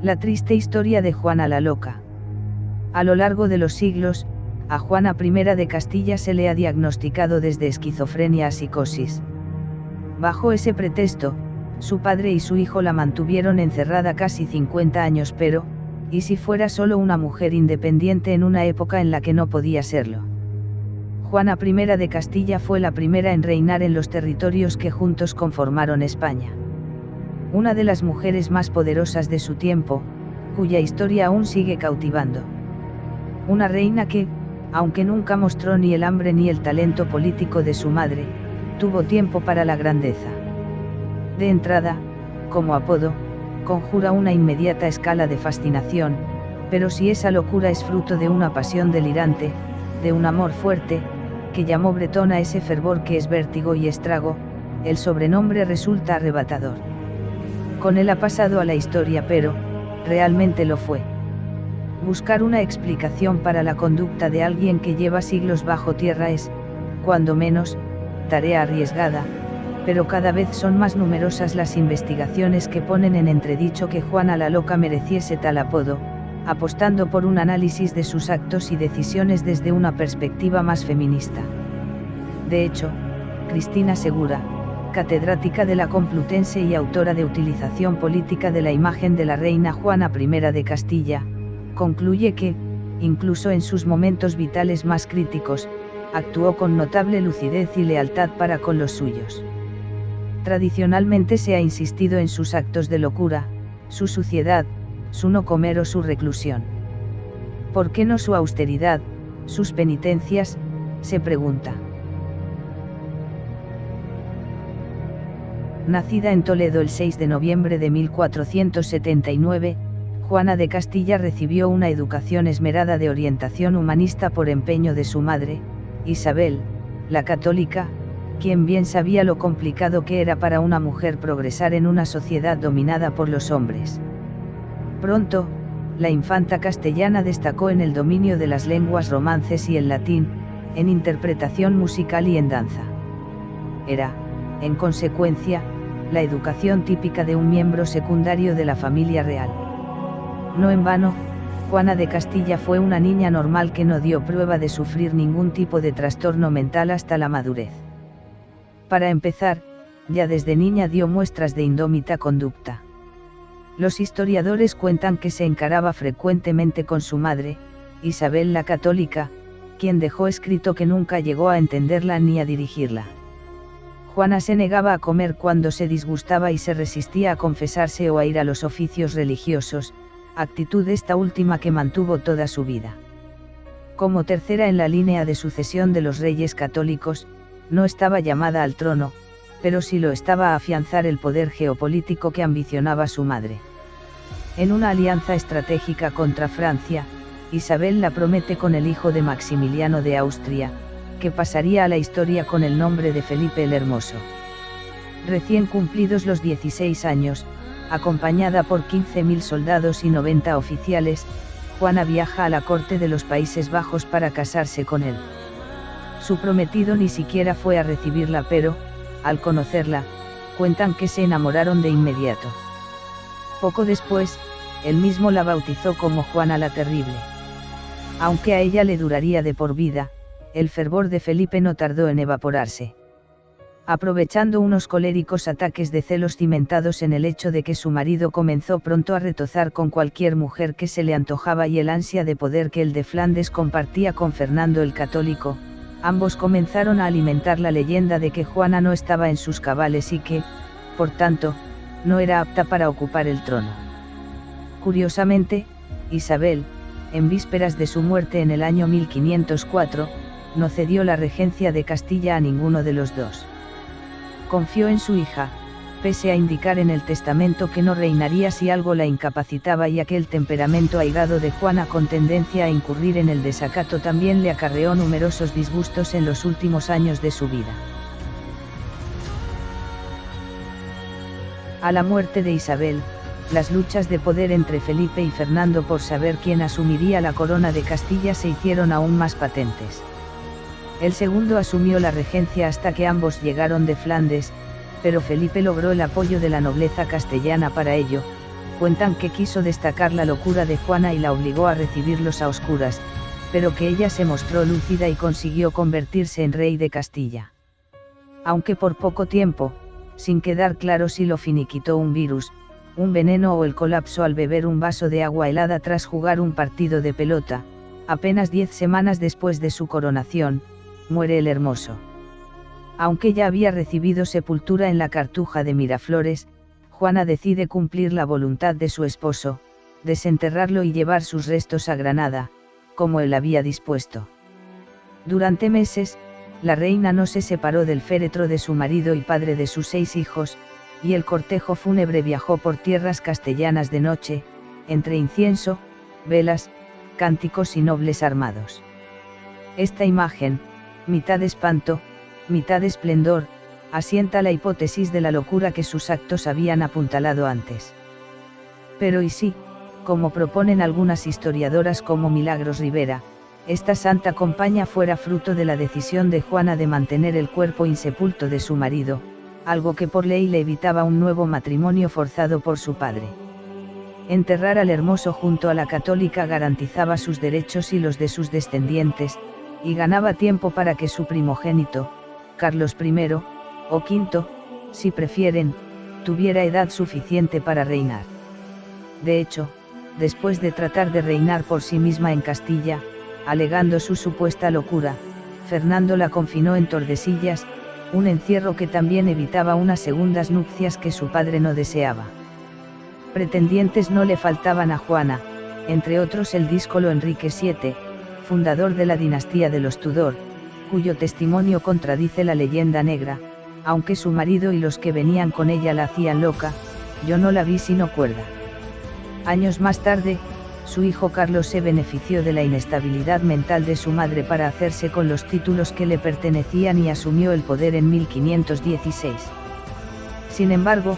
La triste historia de Juana la Loca. A lo largo de los siglos, a Juana I de Castilla se le ha diagnosticado desde esquizofrenia a psicosis. Bajo ese pretexto, su padre y su hijo la mantuvieron encerrada casi 50 años, pero, ¿y si fuera solo una mujer independiente en una época en la que no podía serlo? Juana I de Castilla fue la primera en reinar en los territorios que juntos conformaron España. Una de las mujeres más poderosas de su tiempo, cuya historia aún sigue cautivando. Una reina que, aunque nunca mostró ni el hambre ni el talento político de su madre, tuvo tiempo para la grandeza. De entrada, como apodo, conjura una inmediata escala de fascinación, pero si esa locura es fruto de una pasión delirante, de un amor fuerte, que llamó Bretón a ese fervor que es vértigo y estrago, el sobrenombre resulta arrebatador. Con él ha pasado a la historia, pero, realmente lo fue. Buscar una explicación para la conducta de alguien que lleva siglos bajo tierra es, cuando menos, tarea arriesgada, pero cada vez son más numerosas las investigaciones que ponen en entredicho que Juana la Loca mereciese tal apodo, apostando por un análisis de sus actos y decisiones desde una perspectiva más feminista. De hecho, Cristina Segura, catedrática de la Complutense y autora de Utilización política de la imagen de la reina Juana I de Castilla, concluye que, incluso en sus momentos vitales más críticos, actuó con notable lucidez y lealtad para con los suyos. Tradicionalmente se ha insistido en sus actos de locura, su suciedad, su no comer o su reclusión. ¿Por qué no su austeridad, sus penitencias?, se pregunta. Nacida en Toledo el 6 de noviembre de 1479, Juana de Castilla recibió una educación esmerada de orientación humanista por empeño de su madre, Isabel, la católica, quien bien sabía lo complicado que era para una mujer progresar en una sociedad dominada por los hombres. Pronto, la infanta castellana destacó en el dominio de las lenguas romances y el latín, en interpretación musical y en danza. Era, en consecuencia, la educación típica de un miembro secundario de la familia real. No en vano, Juana de Castilla fue una niña normal que no dio prueba de sufrir ningún tipo de trastorno mental hasta la madurez. Para empezar, ya desde niña dio muestras de indómita conducta. Los historiadores cuentan que se encaraba frecuentemente con su madre, Isabel la Católica, quien dejó escrito que nunca llegó a entenderla ni a dirigirla. Juana se negaba a comer cuando se disgustaba y se resistía a confesarse o a ir a los oficios religiosos, actitud esta última que mantuvo toda su vida. Como tercera en la línea de sucesión de los reyes católicos, no estaba llamada al trono, pero sí lo estaba a afianzar el poder geopolítico que ambicionaba su madre. En una alianza estratégica contra Francia, Isabel la promete con el hijo de Maximiliano de Austria, que pasaría a la historia con el nombre de Felipe el Hermoso. Recién cumplidos los 16 años, acompañada por 15.000 soldados y 90 oficiales, Juana viaja a la corte de los Países Bajos para casarse con él. Su prometido ni siquiera fue a recibirla, pero, al conocerla, cuentan que se enamoraron de inmediato. Poco después, él mismo la bautizó como Juana la Terrible. Aunque a ella le duraría de por vida, el fervor de Felipe no tardó en evaporarse. Aprovechando unos coléricos ataques de celos cimentados en el hecho de que su marido comenzó pronto a retozar con cualquier mujer que se le antojaba y el ansia de poder que el de Flandes compartía con Fernando el Católico, ambos comenzaron a alimentar la leyenda de que Juana no estaba en sus cabales y que, por tanto, no era apta para ocupar el trono. Curiosamente, Isabel, en vísperas de su muerte en el año 1504, no cedió la regencia de Castilla a ninguno de los dos. Confió en su hija, pese a indicar en el testamento que no reinaría si algo la incapacitaba, y aquel temperamento airado de Juana con tendencia a incurrir en el desacato también le acarreó numerosos disgustos en los últimos años de su vida. A la muerte de Isabel, las luchas de poder entre Felipe y Fernando por saber quién asumiría la corona de Castilla se hicieron aún más patentes. El segundo asumió la regencia hasta que ambos llegaron de Flandes, pero Felipe logró el apoyo de la nobleza castellana para ello, Cuentan que quiso destacar la locura de Juana y la obligó a recibirlos a oscuras, pero que ella se mostró lúcida y consiguió convertirse en rey de Castilla. Aunque por poco tiempo, sin quedar claro si lo finiquitó un virus, un veneno o el colapso al beber un vaso de agua helada tras jugar un partido de pelota, apenas 10 semanas después de su coronación, muere el Hermoso. Aunque ya había recibido sepultura en la Cartuja de Miraflores, Juana decide cumplir la voluntad de su esposo, desenterrarlo y llevar sus restos a Granada, como él había dispuesto. Durante meses, la reina no se separó del féretro de su marido y padre de sus 6 hijos, y el cortejo fúnebre viajó por tierras castellanas de noche, entre incienso, velas, cánticos y nobles armados. Esta imagen, mitad espanto, mitad esplendor, asienta la hipótesis de la locura que sus actos habían apuntalado antes. Pero ¿y si, como proponen algunas historiadoras como Milagros Rivera, esta santa compañía fuera fruto de la decisión de Juana de mantener el cuerpo insepulto de su marido, algo que por ley le evitaba un nuevo matrimonio forzado por su padre? Enterrar al Hermoso junto a la católica garantizaba sus derechos y los de sus descendientes, y ganaba tiempo para que su primogénito, Carlos I, o V, si prefieren, tuviera edad suficiente para reinar. De hecho, después de tratar de reinar por sí misma en Castilla, alegando su supuesta locura, Fernando la confinó en Tordesillas, un encierro que también evitaba unas segundas nupcias que su padre no deseaba. Pretendientes no le faltaban a Juana, entre otros el díscolo Enrique VII, fundador de la dinastía de los Tudor, cuyo testimonio contradice la leyenda negra, aunque su marido y los que venían con ella la hacían loca, yo no la vi sino cuerda. Años más tarde, su hijo Carlos se benefició de la inestabilidad mental de su madre para hacerse con los títulos que le pertenecían y asumió el poder en 1516. Sin embargo,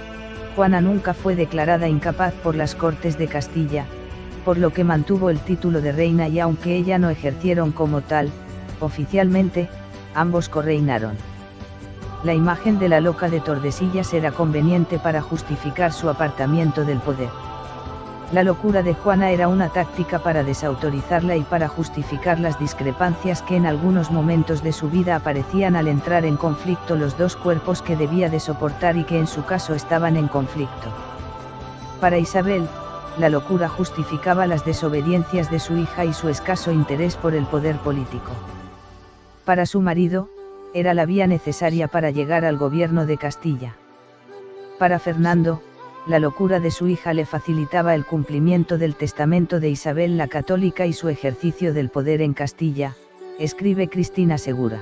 Juana nunca fue declarada incapaz por las Cortes de Castilla, por lo que mantuvo el título de reina y aunque ella no ejercieron como tal, oficialmente, ambos correinaron. La imagen de la loca de Tordesillas era conveniente para justificar su apartamiento del poder. La locura de Juana era una táctica para desautorizarla y para justificar las discrepancias que en algunos momentos de su vida aparecían al entrar en conflicto los dos cuerpos que debía de soportar y que en su caso estaban en conflicto. Para Isabel, la locura justificaba las desobediencias de su hija y su escaso interés por el poder político. Para su marido, era la vía necesaria para llegar al gobierno de Castilla. Para Fernando, la locura de su hija le facilitaba el cumplimiento del testamento de Isabel la Católica y su ejercicio del poder en Castilla, escribe Cristina Segura.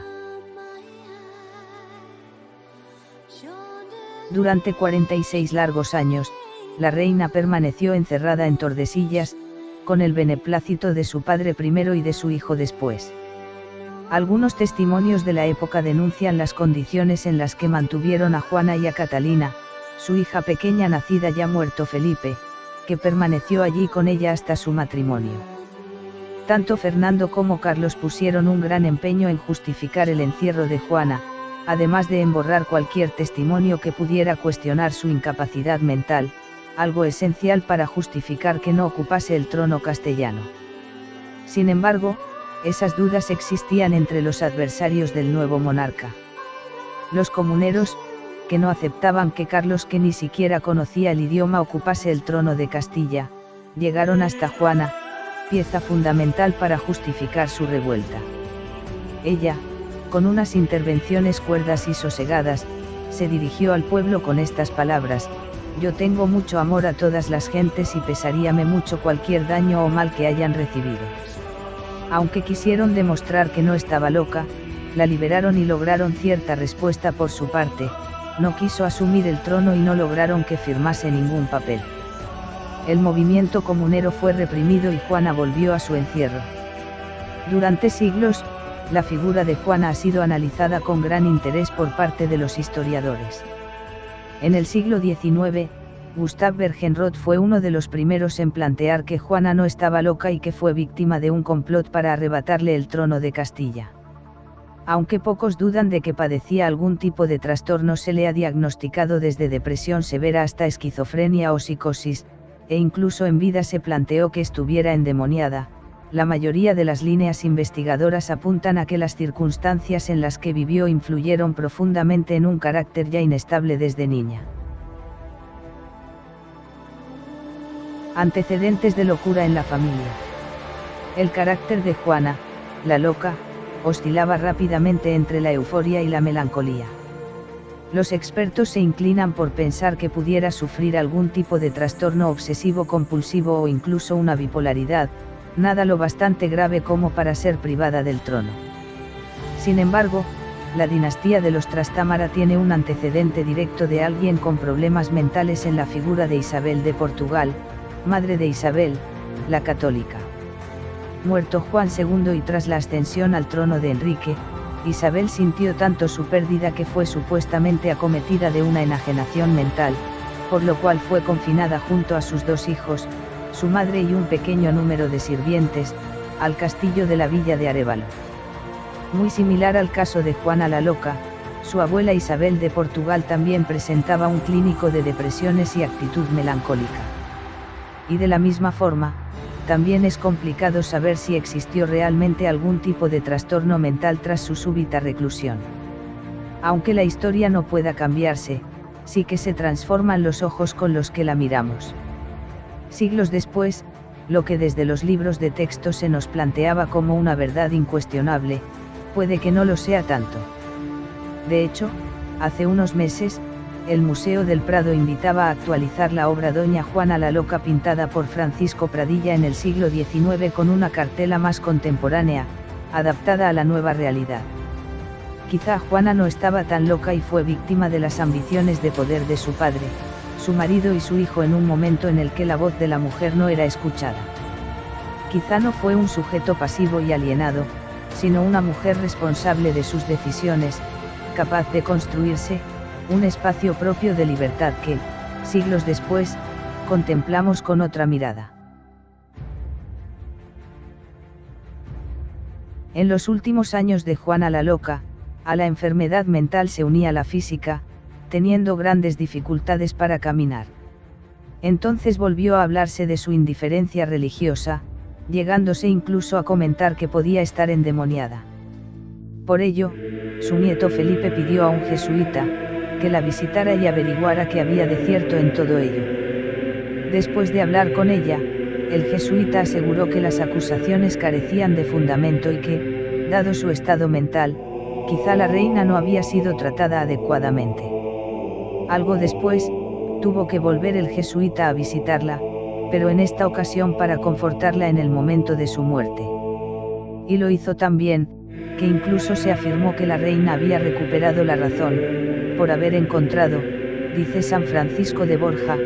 Durante 46 largos años, la reina permaneció encerrada en Tordesillas, con el beneplácito de su padre primero y de su hijo después. Algunos testimonios de la época denuncian las condiciones en las que mantuvieron a Juana y a Catalina, su hija pequeña nacida ya muerto Felipe, que permaneció allí con ella hasta su matrimonio. Tanto Fernando como Carlos pusieron un gran empeño en justificar el encierro de Juana, además de emborrar cualquier testimonio que pudiera cuestionar su incapacidad mental, algo esencial para justificar que no ocupase el trono castellano. Sin embargo, esas dudas existían entre los adversarios del nuevo monarca. Los comuneros, que no aceptaban que Carlos, que ni siquiera conocía el idioma, ocupase el trono de Castilla, llegaron hasta Juana, pieza fundamental para justificar su revuelta. Ella, con unas intervenciones cuerdas y sosegadas, se dirigió al pueblo con estas palabras: yo tengo mucho amor a todas las gentes y pesaríame mucho cualquier daño o mal que hayan recibido. Aunque quisieron demostrar que no estaba loca, la liberaron y lograron cierta respuesta por su parte. No quiso asumir el trono y no lograron que firmase ningún papel. El movimiento comunero fue reprimido y Juana volvió a su encierro. Durante siglos, la figura de Juana ha sido analizada con gran interés por parte de los historiadores. En el siglo XIX, Gustave Bergenroth fue uno de los primeros en plantear que Juana no estaba loca y que fue víctima de un complot para arrebatarle el trono de Castilla. Aunque pocos dudan de que padecía algún tipo de trastorno, se le ha diagnosticado desde depresión severa hasta esquizofrenia o psicosis, e incluso en vida se planteó que estuviera endemoniada. La mayoría de las líneas investigadoras apuntan a que las circunstancias en las que vivió influyeron profundamente en un carácter ya inestable desde niña. Antecedentes de locura en la familia. El carácter de Juana, la loca, oscilaba rápidamente entre la euforia y la melancolía. Los expertos se inclinan por pensar que pudiera sufrir algún tipo de trastorno obsesivo-compulsivo o incluso una bipolaridad, nada lo bastante grave como para ser privada del trono. Sin embargo, la dinastía de los Trastámara tiene un antecedente directo de alguien con problemas mentales en la figura de Isabel de Portugal, madre de Isabel, la católica. Muerto Juan II y tras la ascensión al trono de Enrique, Isabel sintió tanto su pérdida que fue supuestamente acometida de una enajenación mental, por lo cual fue confinada junto a sus dos hijos, su madre y un pequeño número de sirvientes, al castillo de la villa de Arévalo. Muy similar al caso de Juana la Loca, su abuela Isabel de Portugal también presentaba un clínico de depresiones y actitud melancólica. Y de la misma forma, también es complicado saber si existió realmente algún tipo de trastorno mental tras su súbita reclusión. Aunque la historia no pueda cambiarse, sí que se transforman los ojos con los que la miramos. Siglos después, lo que desde los libros de texto se nos planteaba como una verdad incuestionable, puede que no lo sea tanto. De hecho, hace unos meses, el Museo del Prado invitaba a actualizar la obra Doña Juana la Loca pintada por Francisco Pradilla en el siglo XIX con una cartela más contemporánea, adaptada a la nueva realidad. Quizá Juana no estaba tan loca y fue víctima de las ambiciones de poder de su padre, su marido y su hijo en un momento en el que la voz de la mujer no era escuchada. Quizá no fue un sujeto pasivo y alienado, sino una mujer responsable de sus decisiones, capaz de construirse un espacio propio de libertad que, siglos después, contemplamos con otra mirada. En los últimos años de Juana la Loca, a la enfermedad mental se unía la física, teniendo grandes dificultades para caminar. Entonces volvió a hablarse de su indiferencia religiosa, llegándose incluso a comentar que podía estar endemoniada. Por ello, su nieto Felipe pidió a un jesuita, que la visitara y averiguara qué había de cierto en todo ello. Después de hablar con ella, el jesuita aseguró que las acusaciones carecían de fundamento y que, dado su estado mental, quizá la reina no había sido tratada adecuadamente. Algo después, tuvo que volver el jesuita a visitarla, pero en esta ocasión para confortarla en el momento de su muerte. Y lo hizo tan bien, que incluso se afirmó que la reina había recuperado la razón, por haber encontrado, dice San Francisco de Borja,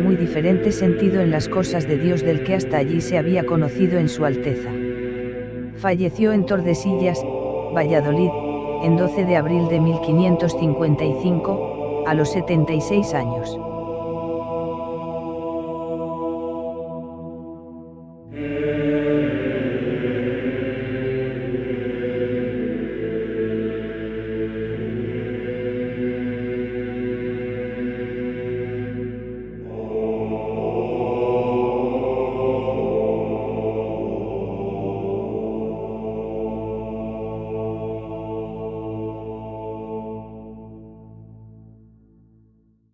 muy diferente sentido en las cosas de Dios del que hasta allí se había conocido en su Alteza. Falleció en Tordesillas, Valladolid, en 12 de abril de 1555, a los 76 años.